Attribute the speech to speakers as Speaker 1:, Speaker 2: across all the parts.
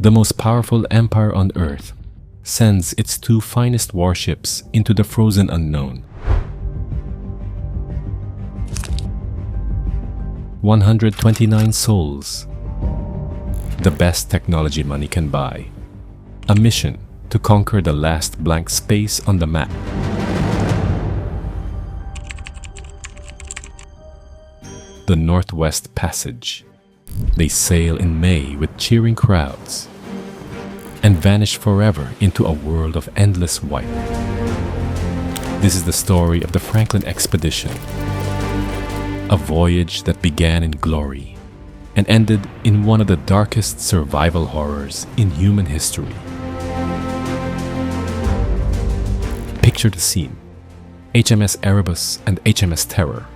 Speaker 1: the most powerful empire on Earth, sends its two finest warships into the frozen unknown. 129 souls. The best technology money can buy. A mission to conquer the last blank space on the map. The Northwest Passage. They sail in May with cheering crowds and vanish forever into a world of endless white. This is the story of the Franklin expedition, a voyage that began in glory and ended in one of the darkest survival horrors in human history. Picture the scene. HMS Erebus and HMS Terror,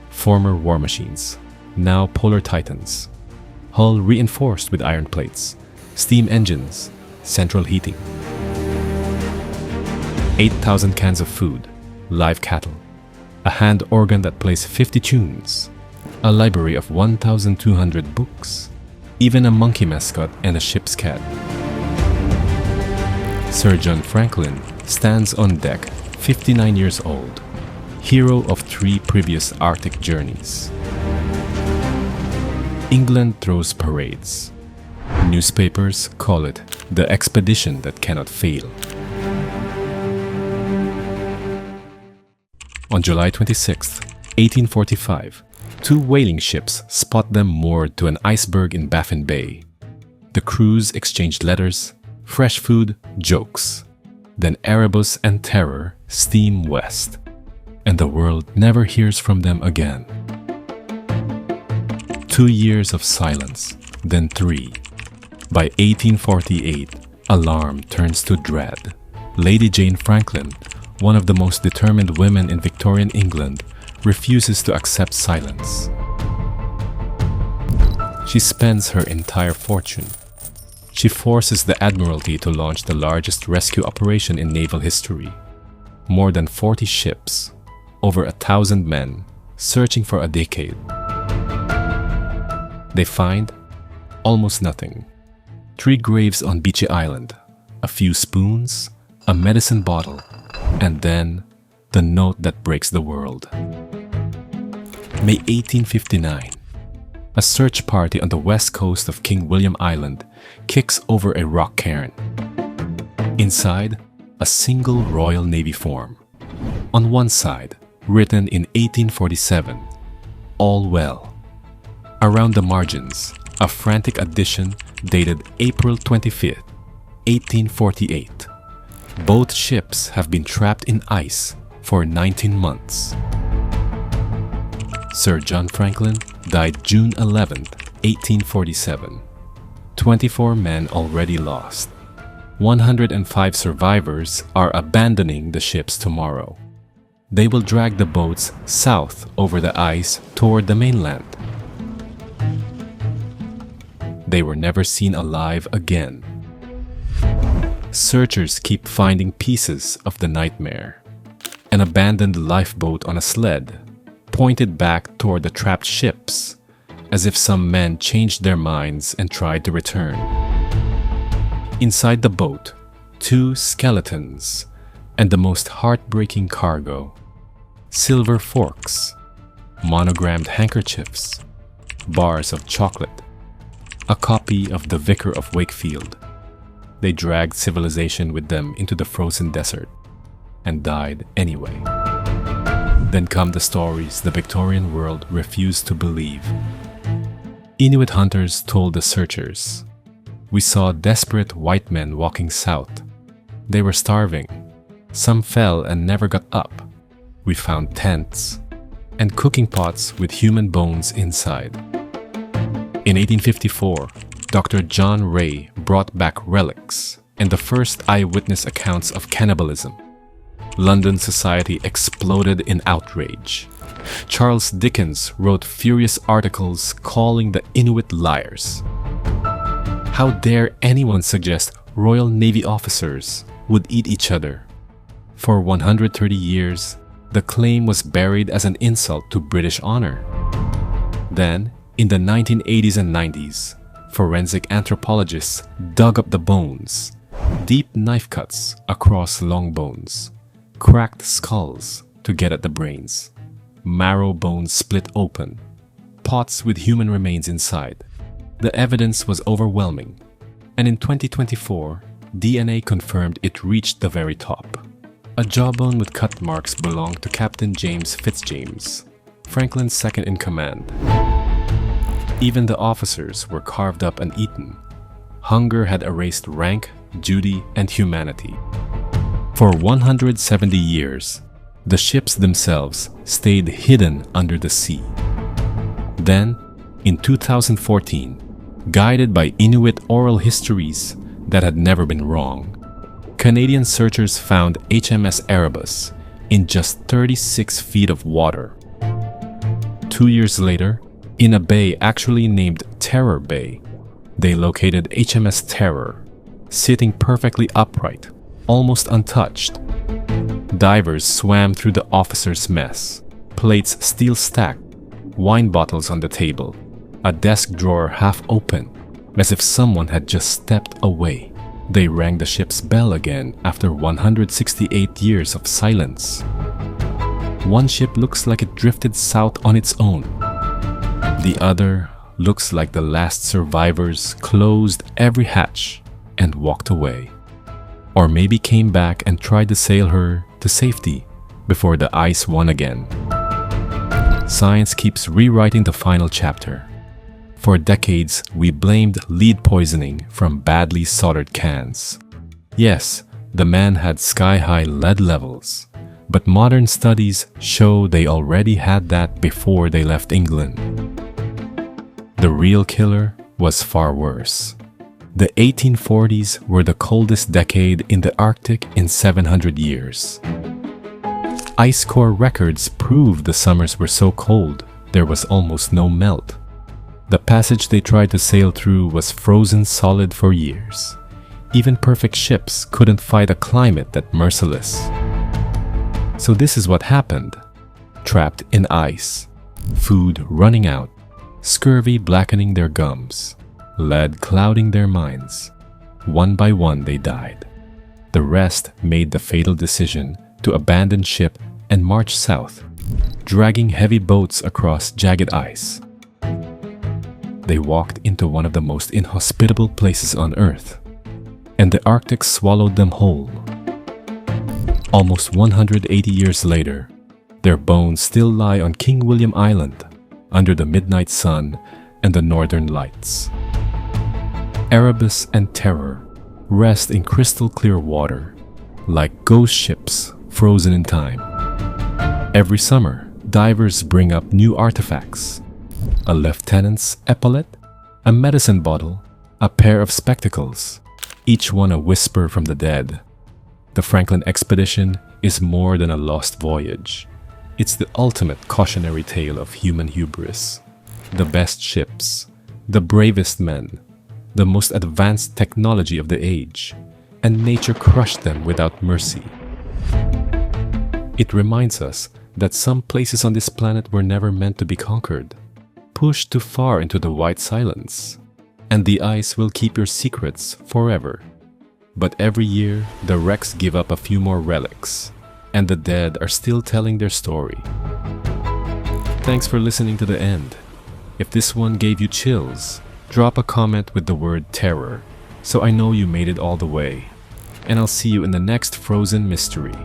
Speaker 1: former war machines, now polar titans. Hull reinforced with iron plates, steam engines, central heating. 8,000 cans of food, live cattle, a hand organ that plays 50 tunes, a library of 1,200 books, even a monkey mascot and a ship's cat. Sir John Franklin stands on deck, 59 years old, hero of 3 previous Arctic journeys. England throws parades. Newspapers call it the expedition that cannot fail. On July 26, 1845, 2 whaling ships spot them moored to an iceberg in Baffin Bay. The crews exchange letters, fresh food, jokes. Then Erebus and Terror steam west, and the world never hears from them again. 2 years of silence, then 3. By 1848, alarm turns to dread. Lady Jane Franklin, one of the most determined women in Victorian England, refuses to accept silence. She spends her entire fortune. She forces the Admiralty to launch the largest rescue operation in naval history. More than 40 ships, over 1,000 men, searching for a decade. They find almost nothing. 3 graves on Beechy Island, a few spoons, a medicine bottle, and then the note that breaks the world. May 1859. A search party on the west coast of King William Island kicks over a rock cairn. Inside, a single Royal Navy form. On one side, written in 1847, "All well." Around the margins, a frantic addition dated April 25, 1848. Both ships have been trapped in ice for 19 months. Sir John Franklin died June 11, 1847. 24 men already lost. 105 survivors are abandoning the ships tomorrow. They will drag the boats south over the ice toward the mainland. They were never seen alive again. Searchers keep finding pieces of the nightmare. An abandoned lifeboat on a sled, pointed back toward the trapped ships, as if some men changed their minds and tried to return. Inside the boat, 2 skeletons, and the most heartbreaking cargo: silver forks, monogrammed handkerchiefs, bars of chocolate, a copy of The Vicar of Wakefield. They dragged civilization with them into the frozen desert and died anyway. Then come the stories the Victorian world refused to believe. Inuit hunters told the searchers, "We saw desperate white men walking south. They were starving. Some fell and never got up. We found tents and cooking pots with human bones inside." In 1854, Dr. John Ray brought back relics and the first eyewitness accounts of cannibalism. London society exploded in outrage. Charles Dickens wrote furious articles calling the Inuit liars. How dare anyone suggest Royal Navy officers would eat each other? For 130 years, the claim was buried as an insult to British honor. Then, in the 1980s and 90s, Forensic anthropologists dug up the bones, deep knife cuts across long bones, cracked skulls to get at the brains, marrow bones split open, pots with human remains inside. The evidence was overwhelming, and in 2024, DNA confirmed it reached the very top. A jawbone with cut marks belonged to Captain James Fitzjames, Franklin's second in command. Even the officers were carved up and eaten. Hunger had erased rank, duty, and humanity. For 170 years, the ships themselves stayed hidden under the sea. Then, in 2014, guided by Inuit oral histories that had never been wrong, Canadian searchers found HMS Erebus in just 36 feet of water. 2 years later, in a bay actually named Terror Bay, they located HMS Terror, sitting perfectly upright, almost untouched. Divers swam through the officers' mess, plates steel stacked, wine bottles on the table, a desk drawer half open, as if someone had just stepped away. They rang the ship's bell again after 168 years of silence. One ship looks like it drifted south on its own. The other looks like the last survivors closed every hatch and walked away. Or maybe came back and tried to sail her to safety before the ice won again. Science keeps rewriting the final chapter. For decades, we blamed lead poisoning from badly soldered cans. Yes, the man had sky-high lead levels, but modern studies show they already had that before they left England. The real killer was far worse. The 1840s were the coldest decade in the Arctic in 700 years. Ice core records proved the summers were so cold there was almost no melt. The passage they tried to sail through was frozen solid for years. Even perfect ships couldn't fight a climate that merciless. So this is what happened. Trapped in ice, food running out, scurvy blackening their gums, lead clouding their minds. One by one they died. The rest made the fatal decision to abandon ship and march south, dragging heavy boats across jagged ice. They walked into one of the most inhospitable places on Earth, and the Arctic swallowed them whole. Almost 180 years later, their bones still lie on King William Island, under the midnight sun and the northern lights. Erebus and Terror rest in crystal clear water, like ghost ships frozen in time. Every summer, divers bring up new artifacts: a lieutenant's epaulette, a medicine bottle, a pair of spectacles, each one a whisper from the dead. The Franklin expedition is more than a lost voyage. It's the ultimate cautionary tale of human hubris. The best ships, the bravest men, the most advanced technology of the age, and nature crushed them without mercy. It reminds us that some places on this planet were never meant to be conquered, pushed too far into the white silence, and the ice will keep your secrets forever. But every year, the wrecks give up a few more relics, and the dead are still telling their story. Thanks for listening to the end. If this one gave you chills, drop a comment with the word terror, so I know you made it all the way. And I'll see you in the next Frozen Mystery.